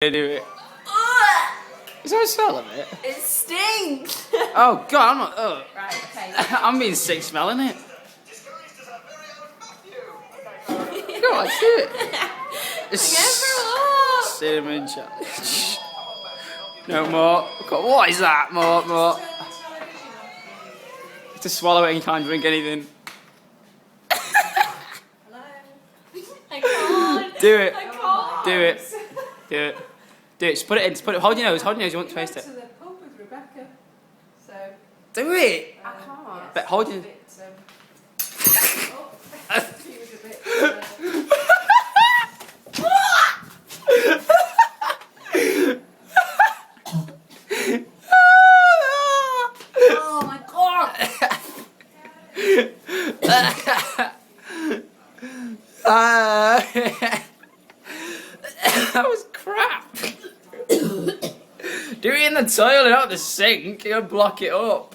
Do it. Is there a smell of it? It stinks. Oh God, I'm not. Oh. Right, okay. I'm being sick smelling it. Go on, do it. Cinnamon challenge. No more. God, what is that? More. You have to swallow it and you can't drink anything. Hello. I can't. Do it. I can't. Do it. Do it. Do it. Just put it in. Just put it. Hold your nose. Hold your nose. You want to taste it. To the pub with Rebecca, so Do it. I can't. But hold your. she was a bit. Oh my god. That was crap. Do it in the toilet, not the sink. You'll block it up.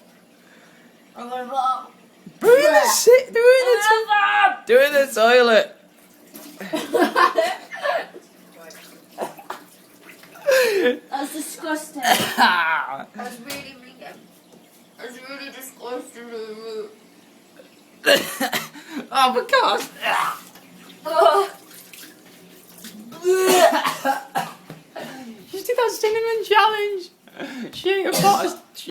I'm gonna vomit. Do it in the sink. Do it in the toilet. Do it in the toilet. That's disgusting. Ah. That's really vegan. That's really disgusting. Oh my God. Ugh. You did that cinnamon challenge. She ate a pot of